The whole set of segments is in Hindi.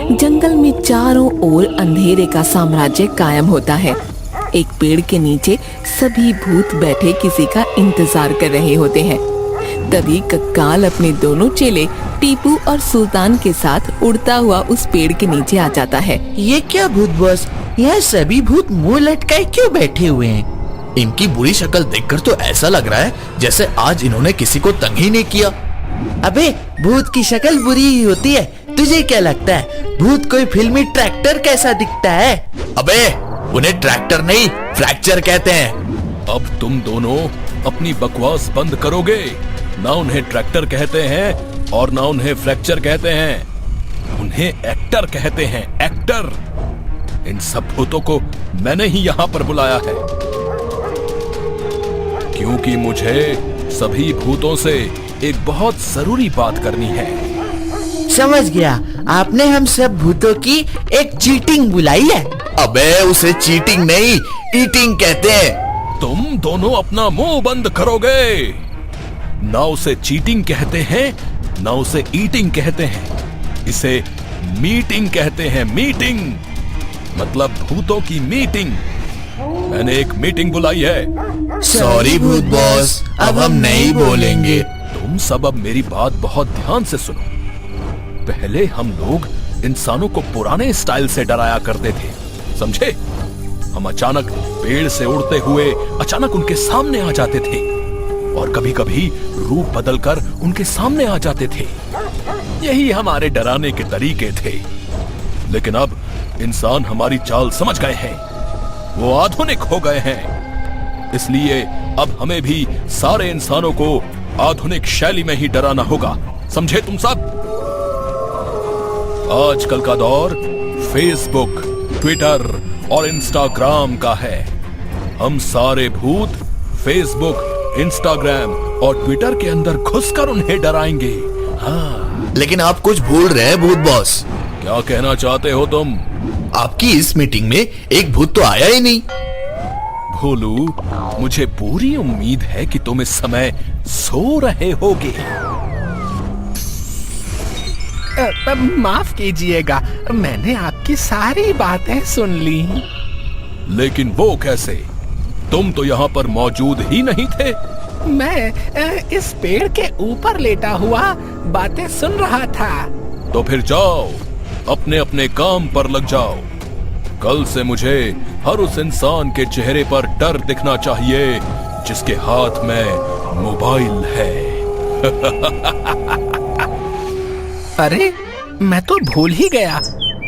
जंगल में चारों ओर अंधेरे का साम्राज्य कायम होता है। एक पेड़ के नीचे सभी भूत बैठे किसी का इंतजार कर रहे होते हैं। तभी कक्काल अपने दोनों चेले टीपू और सुल्तान के साथ उड़ता हुआ उस पेड़ के नीचे आ जाता है। ये क्या भूत बॉस, यह सभी भूत मुंह लटकाए क्यों बैठे हुए हैं? इनकी बुरी शक्ल देखकर तो ऐसा लग रहा है जैसे आज इन्होंने किसी को तंग ही नहीं किया। अबे भूत की शक्ल बुरी ही होती है, तुझे क्या लगता है भूत कोई फिल्मी ट्रैक्टर कैसा दिखता है? अबे उन्हें ट्रैक्टर नहीं फ्रैक्चर कहते हैं। अब तुम दोनों अपनी बकवास बंद करोगे? ना उन्हें ट्रैक्टर कहते हैं और ना उन्हें फ्रैक्चर कहते हैं, उन्हें एक्टर कहते हैं, एक्टर। इन सब भूतों को मैंने ही यहाँ पर बुलाया है क्योंकि मुझे सभी भूतों से एक बहुत जरूरी बात करनी है। समझ गया, आपने हम सब भूतों की एक चीटिंग बुलाई है। अबे उसे चीटिंग नहीं ईटिंग कहते हैं। तुम दोनों अपना मुंह बंद करोगे? ना उसे चीटिंग कहते हैं ना उसे ईटिंग कहते हैं, इसे मीटिंग कहते हैं, मीटिंग मतलब भूतों की मीटिंग। मैंने एक मीटिंग बुलाई है। सॉरी भूत बॉस, अब हम नहीं बोलेंगे। तुम सब अब मेरी बात बहुत ध्यान से सुनो। पहले हम लोग इंसानों को पुराने स्टाइल से डराया करते थे, समझे? हम अचानक पेड़ से उड़ते हुए अचानक उनके सामने आ जाते थे और कभी-कभी रूप बदलकर उनके सामने आ जाते थे। यही हमारे डराने के तरीके थे। लेकिन अब इंसान हमारी चाल समझ गए हैं, वो आधुनिक हो गए हैं। इसलिए अब हमें भी सारे इंसानों को आधुनिक शैली में ही डराना होगा, समझे तुम सब? आजकल का दौर फेसबुक, ट्विटर और इंस्टाग्राम का है। हम सारे भूत फेसबुक, इंस्टाग्राम और ट्विटर के अंदर घुसकर उन्हें डराएंगे। हाँ। लेकिन आप कुछ भूल रहे हैं भूत बॉस। क्या कहना चाहते हो तुम? आपकी इस मीटिंग में एक भूत तो आया ही नहीं। भोलू, मुझे पूरी उम्मीद है कि तुम इस समय सो रहे होगे। माफ कीजिएगा, मैंने आपकी सारी बातें सुन ली। लेकिन वो कैसे? तुम तो यहाँ पर मौजूद ही नहीं थे। मैं इस पेड़ के ऊपर लेटा हुआ बातें सुन रहा था। तो फिर जाओ, अपने अपने काम पर लग जाओ। कल से मुझे हर उस इंसान के चेहरे पर डर दिखना चाहिए जिसके हाथ में मोबाइल है। अरे मैं तो भूल ही गया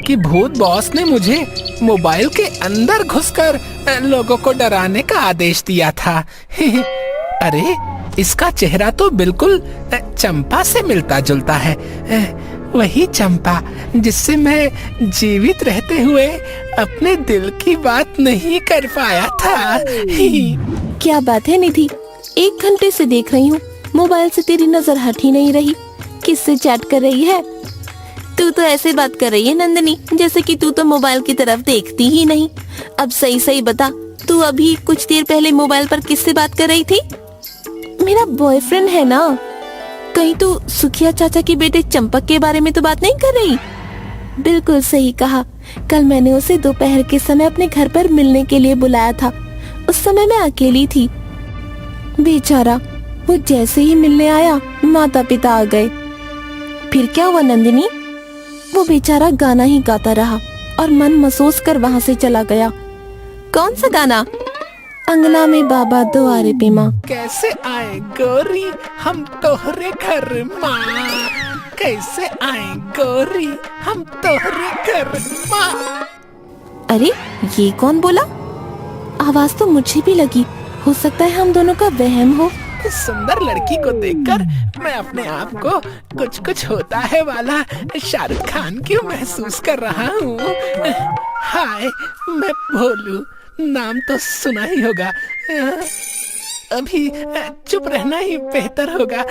कि भूत बॉस ने मुझे मोबाइल के अंदर घुसकर लोगों को डराने का आदेश दिया था। अरे इसका चेहरा तो बिल्कुल चंपा से मिलता जुलता है, वही चंपा जिससे मैं जीवित रहते हुए अपने दिल की बात नहीं कर पाया था। क्या बात है निधि, 1 घंटे से देख रही हूँ, मोबाइल से तेरी नजर हट ही नहीं रही। किससे चैट कर रही है? तू तो ऐसे बात कर रही है नंदिनी जैसे कि तू तो मोबाइल की तरफ देखती ही नहीं। अब सही सही बता, तू अभी कुछ देर पहले मोबाइल पर किससे बात कर रही थी? मेरा बॉयफ्रेंड है ना। कहीं तू सुखिया चाचा के बेटे चंपक के बारे में तो बात नहीं कर रही? बिल्कुल सही कहा, कल मैंने उसे दोपहर के समय अपने घर पर मिलने के लिए बुलाया था। उस समय मैं अकेली थी। बेचारा, वो जैसे ही मिलने आया माता पिता आ गए। फिर क्या हुआ नंदिनी? वो बेचारा गाना ही गाता रहा और मन महसूस कर वहाँ से चला गया। कौन सा गाना? अंगना में बाबा दुआरे पे माँ। कैसे आए गोरी हम तोहरे घर माँ, कैसे आए गोरी हम तोहरे घर माँ। अरे ये कौन बोला? आवाज तो मुझे भी लगी, हो सकता है हम दोनों का वहम हो। इस सुंदर लड़की को देखकर मैं अपने आप को कुछ कुछ होता है वाला शाहरुख खान क्यों महसूस कर रहा हूँ। हाय, मैं भोलू, नाम तो सुना ही होगा। अभी चुप रहना ही बेहतर होगा।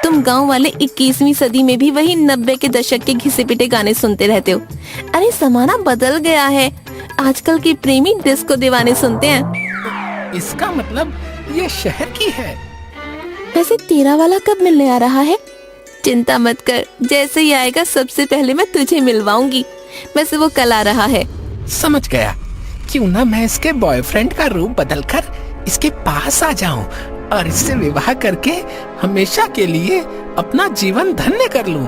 तुम गांव वाले 21वीं सदी में भी वही 90 के दशक के घिसे पिटे गाने सुनते रहते हो। अरे जमाना बदल गया है, आजकल के प्रेमी डिस्को दीवाने सुनते हैं। इसका मतलब ये शहर की है। वैसे तेरा वाला कब मिलने आ रहा है? चिंता मत कर, जैसे ही आएगा सबसे पहले मैं तुझे मिलवाऊंगी। वैसे वो कल आ रहा है। समझ गया। क्यों ना मैं इसके बॉयफ्रेंड का रूप बदलकर इसके पास आ जाऊं और इससे विवाह करके हमेशा के लिए अपना जीवन धन्य कर लूं।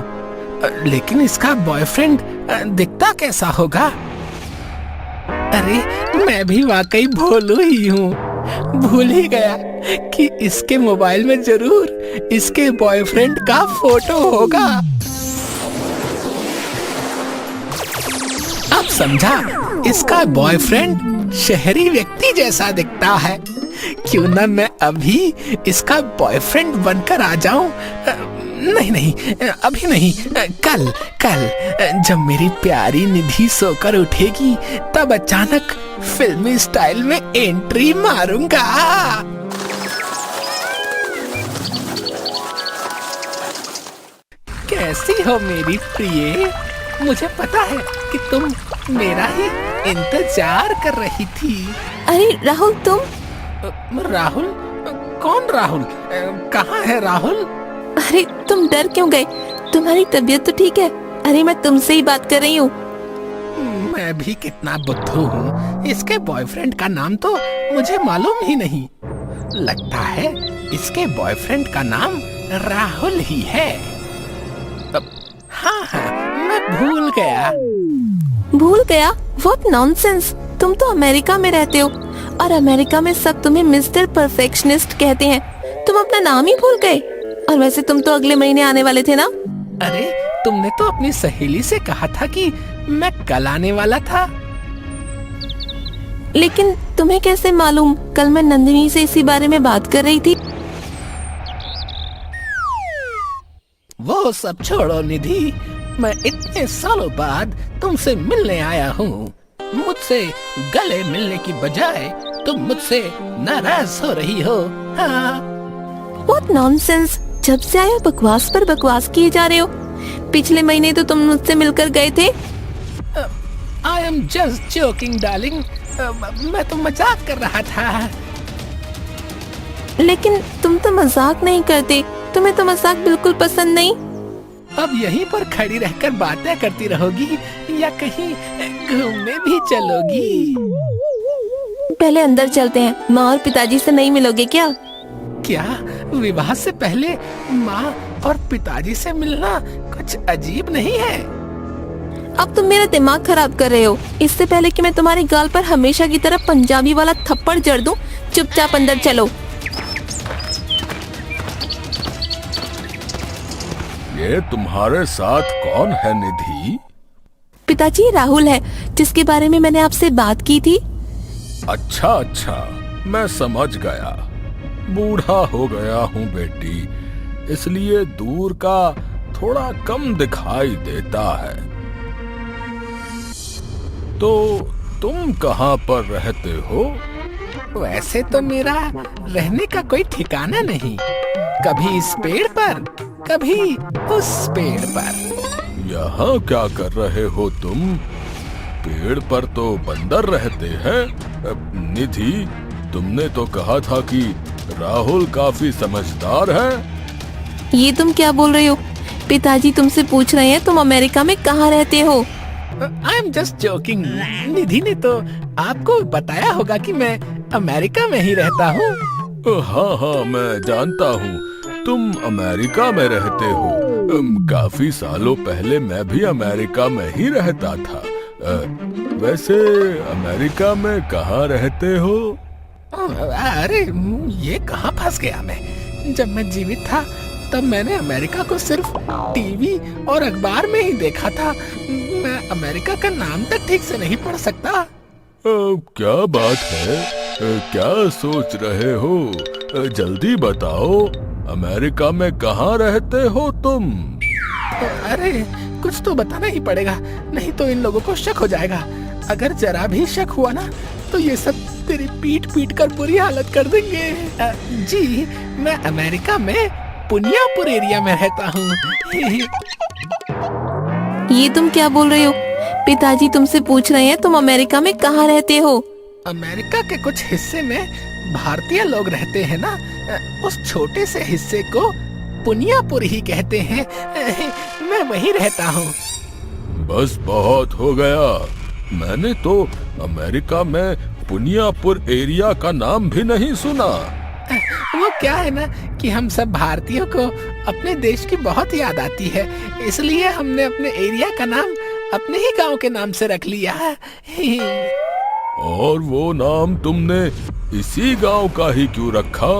लेकिन इसका बॉयफ्रेंड दिखता कैसा होगा? अरे मैं भी वाकई भोलू ही हूँ, भूल ही गया कि इसके मोबाइल में जरूर इसके बॉयफ्रेंड का फोटो होगा। अब समझा, इसका बॉयफ्रेंड शहरी व्यक्ति जैसा दिखता है। क्यों ना मैं अभी इसका बॉयफ्रेंड बनकर आ जाऊं। नहीं, अभी नहीं, कल जब मेरी प्यारी निधि सोकर उठेगी तब अचानक फिल्मी स्टाइल में एंट्री मारूंगा। कैसी हो मेरी प्रिय? मुझे पता है कि तुम मेरा ही इंतजार कर रही थी। अरे राहुल, तुम? राहुल? कौन राहुल? कहाँ है राहुल? अरे तुम डर क्यों गए? तुम्हारी तबीयत तो ठीक है? अरे मैं तुमसे ही बात कर रही हूँ। मैं भी कितना बुद्धू हूँ, इसके बॉयफ्रेंड का नाम तो मुझे मालूम ही नहीं। लगता है इसके बॉयफ्रेंड का नाम राहुल ही है। हाँ, मैं भूल गया। भूल गया? What nonsense! तुम तो अमेरिका में रहते हो और अमेरिका में सब तुम्हें मिस्टर परफेक्शनिस्ट कहते हैं। तुम अपना नाम ही भूल गए। और वैसे तुम तो अगले महीने आने वाले थे ना? अरे तुमने तो अपनी सहेली से कहा था कि मैं कल आने वाला था। लेकिन तुम्हें कैसे मालूम? कल मैं नंदिनी से इसी बारे में बात कर रही थी। वो सब छोड़ो निधि, मैं इतने सालों बाद तुमसे मिलने आया हूँ। मुझसे गले मिलने की बजाय तुम मुझसे नाराज हो रही हो। हाँ। What nonsense! जब से आए हो बकवास पर बकवास किए जा रहे हो। पिछले महीने तो तुम मुझसे मिलकर गए थे। I am just joking, darling. मैं तो मजाक कर रहा था। लेकिन तुम तो मजाक नहीं करते। तुम्हें तो मजाक बिल्कुल पसंद नहीं। अब यहीं पर खड़ी रहकर बातें करती रहोगी या कहीं घूमने भी चलोगी? पहले अंदर चलते हैं। माँ और पिताजी से नहीं मिलोगे क्या? क्या विवाह से पहले माँ और पिताजी से मिलना कुछ अजीब नहीं है? अब तुम मेरा दिमाग खराब कर रहे हो। इससे पहले कि मैं तुम्हारे गाल पर हमेशा की तरह पंजाबी वाला थप्पड़ जड़ दूं, चुपचाप अंदर चलो। ये तुम्हारे साथ कौन है निधि? पिताजी, राहुल है, जिसके बारे में मैंने आपसे बात की थी। अच्छा, मैं समझ गया। बूढ़ा हो गया हूँ बेटी, इसलिए दूर का थोड़ा कम दिखाई देता है। तो तुम कहाँ पर रहते हो? वैसे तो मेरा रहने का कोई ठिकाना नहीं। कभी इस पेड़ पर, कभी उस पेड़ पर। यहाँ क्या कर रहे हो तुम? पेड़ पर तो बंदर रहते हैं। निधि, तुमने तो कहा था कि राहुल काफी समझदार है। ये तुम क्या बोल रहे हो? पिताजी तुमसे पूछ रहे हैं तुम अमेरिका में कहाँ रहते हो। I am just joking. Nidhi ने तो आपको बताया होगा कि मैं अमेरिका में ही रहता हूँ। हाँ, मैं जानता हूँ तुम अमेरिका में रहते हो। काफी सालों पहले मैं भी अमेरिका में ही रहता था। वैसे अमेरिका में कहाँ रहते हो? अरे ये कहाँ फंस गया मैं। जब मैं जीवित था तब मैंने अमेरिका को सिर्फ टीवी और अखबार में ही देखा था। मैं अमेरिका का नाम तक ठीक से नहीं पढ़ सकता। क्या बात है? क्या सोच रहे हो? जल्दी बताओ, अमेरिका में कहाँ रहते हो तुम? अरे कुछ तो बताना ही पड़ेगा, नहीं तो इन लोगों को शक हो जाएगा। अगर जरा भी शक हुआ ना तो ये सब तेरी पीट कर बुरी हालत कर देंगे। जी, मैं अमेरिका में पुनियापुर एरिया में रहता हूँ। ये तुम क्या बोल रहे हो? पिताजी तुमसे पूछ रहे हैं तुम अमेरिका में कहाँ रहते हो। अमेरिका के कुछ हिस्से में भारतीय लोग रहते हैं ना, उस छोटे से हिस्से को पुनियापुर ही कहते हैं। मैं वहीं रहता हूँ। बस बहुत हो गया। मैंने तो अमेरिका में पुनियापुर एरिया का नाम भी नहीं सुना। वो क्या है ना कि हम सब भारतीयों को अपने देश की बहुत याद आती है, इसलिए हमने अपने एरिया का नाम अपने ही गांव के नाम से रख लिया। और वो नाम तुमने इसी गांव का ही क्यों रखा?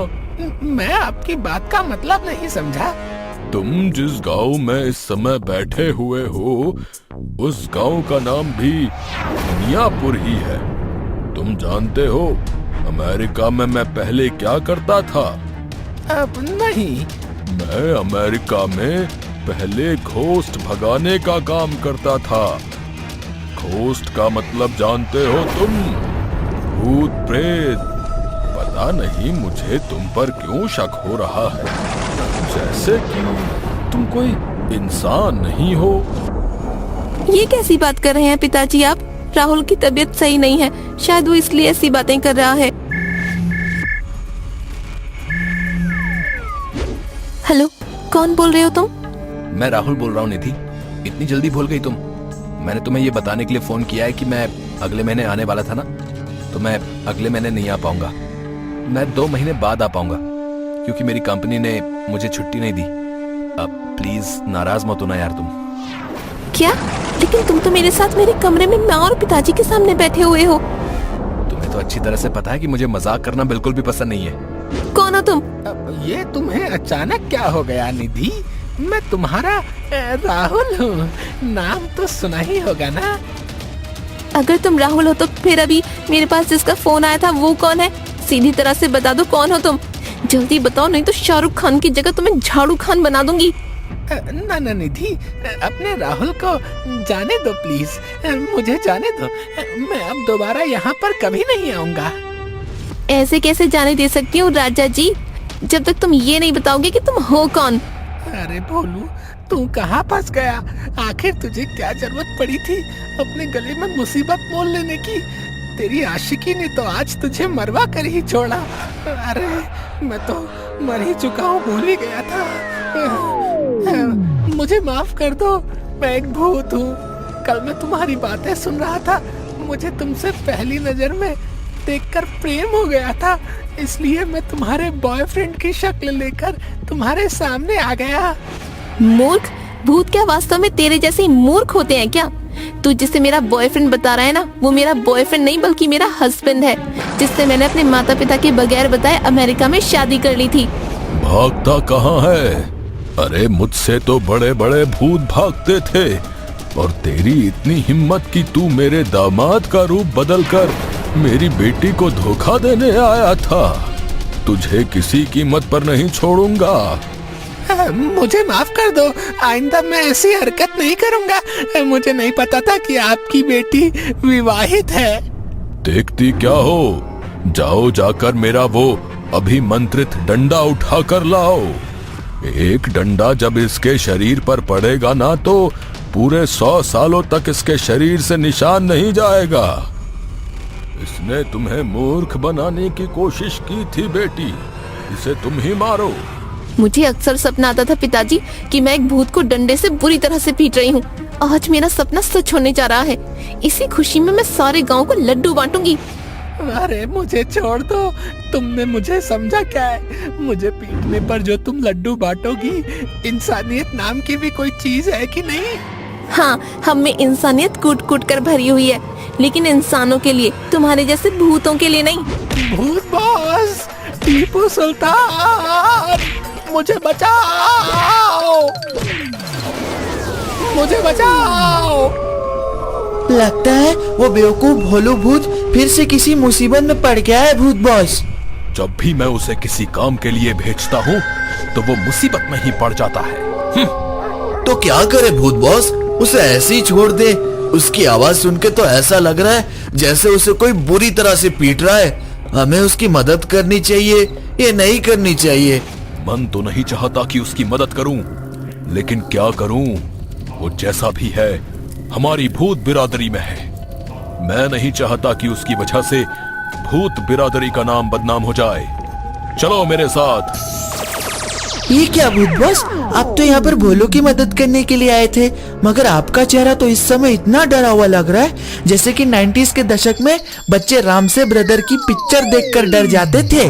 मैं आपकी बात का मतलब नहीं समझा। तुम जिस गांव में इस समय बैठे हुए हो उस गांव का नाम भी पुनियापुर ही है। तुम जानते हो अमेरिका में मैं पहले क्या करता था? अब नहीं। मैं अमेरिका में पहले घोस्ट भगाने का काम करता था। घोस्ट का मतलब जानते हो तुम? भूत प्रेत। पता नहीं मुझे तुम पर क्यों शक हो रहा है, जैसे कि तुम कोई इंसान नहीं हो। ये कैसी बात कर रहे हैं पिताजी आप? राहुल की तबीयत सही नहीं है, शायद वो इसलिए ऐसी बातें कर रहा है। हेलो, कौन बोल रहे हो तुम? मैं राहुल बोल रहा हूँ निधि। इतनी जल्दी भूल गई तुम? मैंने तुम्हें ये बताने के लिए फोन किया है कि मैं अगले महीने आने वाला था ना, तो मैं अगले महीने नहीं आ पाऊंगा। मैं 2 महीने बाद आ पाऊंगा क्योंकि मेरी कंपनी ने मुझे छुट्टी नहीं दी। अब प्लीज नाराज मत होना यार तुम। क्या? लेकिन तुम तो मेरे साथ मेरे कमरे में माँ और पिताजी के सामने बैठे हुए हो। तुम्हें तो अच्छी तरह से पता है कि मुझे मजाक करना बिल्कुल भी पसंद नहीं है। कौन हो तुम? अब ये तुम्हें अचानक क्या हो गया निधि? मैं तुम्हारा राहुल हूँ, नाम तो सुना ही होगा ना। अगर तुम राहुल हो तो फिर अभी मेरे पास जिसका फोन आया था वो कौन है? सीधी तरह से बता दो कौन हो तुम। जल्दी बताओ, नहीं तो शाहरुख खान की जगह तुम्हें झाड़ू खान बना दूंगी। ना ना निधि, अपने राहुल को जाने दो प्लीज, मुझे जाने दो। मैं अब दोबारा यहाँ पर कभी नहीं आऊंगा। ऐसे कैसे जाने दे सकती हूँ राजा जी, जब तक तुम ये नहीं बताओगे कि तुम हो कौन। अरे भोलू, तू कहाँ फंस गया? आखिर तुझे क्या जरूरत पड़ी थी अपने गले में मुसीबत मोल लेने की? तेरी आशिकी ने तो आज तुझे मरवा कर ही छोड़ा। अरे मैं तो मर ही चुका हूँ, भूल ही गया था। मुझे माफ कर दो, मैं एक भूत हूँ। कल मैं तुम्हारी बातें सुन रहा था, मुझे तुमसे पहली नजर में देखकर प्रेम हो गया था, इसलिए मैं तुम्हारे बॉयफ्रेंड की शक्ल लेकर तुम्हारे सामने आ गया। मूर्ख? भूत क्या वास्तव में तेरे जैसे ही मूर्ख होते हैं क्या? तू जिसे मेरा बॉयफ्रेंड बता रहा है ना, वो मेरा बॉयफ्रेंड नहीं बल्कि मेरा हस्बैंड है, जिससे मैंने अपने माता पिता के बगैर बताए अमेरिका में शादी कर ली थी। भागता कहाँ है? अरे मुझसे तो बड़े बड़े भूत भागते थे, और तेरी इतनी हिम्मत कि तू मेरे दामाद का रूप बदलकर मेरी बेटी को धोखा देने आया था। तुझे किसी कीमत पर नहीं छोड़ूंगा। मुझे माफ कर दो, आइंदा मैं ऐसी हरकत नहीं करूंगा। मुझे नहीं पता था कि आपकी बेटी विवाहित है। देखती क्या हो? जाओ जाकर मेरा वो अभिमंत्रित डंडा उठा कर लाओ। एक डंडा जब इसके शरीर पर पड़ेगा ना, तो पूरे 100 सालों तक इसके शरीर से निशान नहीं जाएगा। इसने तुम्हें मूर्ख बनाने की कोशिश की थी बेटी, इसे तुम ही मारो। मुझे अक्सर सपना आता था पिताजी कि मैं एक भूत को डंडे से बुरी तरह से पीट रही हूँ। आज मेरा सपना सच होने जा रहा है। इसी खुशी में मैं सारे गांव को लड्डू बांटूंगी। अरे मुझे छोड़ दो, तुमने मुझे समझा क्या है? मुझे पीटने पर जो तुम लड्डू बांटोगी, इंसानियत नाम की भी कोई चीज है कि नहीं? हाँ, हम में इंसानियत कूट कूट कर भरी हुई है, लेकिन इंसानों के लिए, तुम्हारे जैसे भूतों के लिए नहीं। भूत बॉस, टीपू सुल्तान, मुझे बचाओ, मुझे बचाओ। लगता है वो बेवकूफ भोलू भूत फिर से किसी मुसीबत में पड़ गया है भूत बॉस। जब भी मैं उसे किसी काम के लिए भेजता हूँ तो वो मुसीबत में ही पड़ जाता है। तो क्या करे भूत बॉस, उसे ऐसे ही छोड़ दे? उसकी आवाज सुन के तो ऐसा लग रहा है जैसे उसे कोई बुरी तरह से पीट रहा है। हमें उसकी मदद करनी चाहिए, ये नहीं करनी चाहिए। मन तो नहीं चाहता कि उसकी मदद करूं, लेकिन क्या करूं? वो जैसा भी है हमारी भूत बिरादरी में है। मैं नहीं चाहता कि उसकी वजह से भूत बिरादरी का नाम बदनाम हो जाए। चलो मेरे साथ। ये क्या भूत बॉस, आप तो यहाँ पर भोलू की मदद करने के लिए आए थे, मगर आपका चेहरा तो इस समय इतना डरा हुआ लग रहा है जैसे कि 90s के दशक में बच्चे रामसे ब्रदर की पिक्चर देखकर डर जाते थे।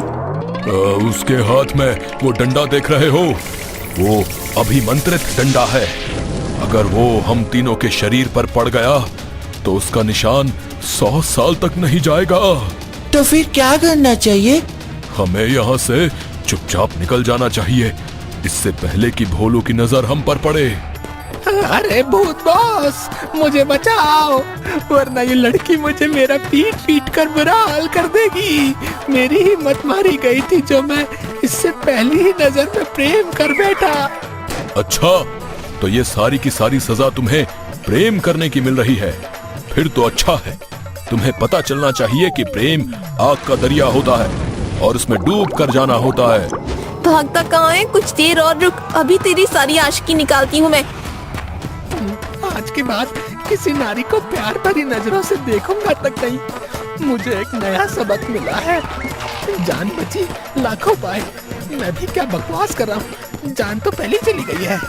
उसके हाथ में वो डंडा देख रहे हो, वो अभिमंत्रित डंडा है। अगर वो हम तीनों के शरीर पर पड़ गया तो उसका निशान 100 साल तक नहीं जाएगा। तो फिर क्या करना चाहिए? हमें यहाँ से चुपचाप निकल जाना चाहिए, इससे पहले कि भोलू की नजर हम पर पड़े। अरे भूत बॉस, मुझे बचाओ, वरना ये लड़की मुझे मेरा पीट पीट कर बुरा हाल कर देगी। मेरी हिम्मत मारी गई थी जो मैं इससे पहली ही नजर में प्रेम कर बैठा। अच्छा, तो ये सारी की सारी सजा तुम्हें प्रेम करने की मिल रही है? फिर तो अच्छा है। तुम्हें पता चलना चाहिए कि प्रेम आग का दरिया होता है और उसमें डूब कर जाना होता है। भागता कहाँ है? कुछ देर और रुक, अभी तेरी सारी आशिकी निकालती हूँ मैं। आज के बाद किसी नारी को प्यार भरी नजरों से देखूंगा तक नहीं। मुझे एक नया सबक मिला है। जान बची लाखों पाए। मैं भी क्या बकवास कर रहा हूँ, जान तो पहले चली गई है।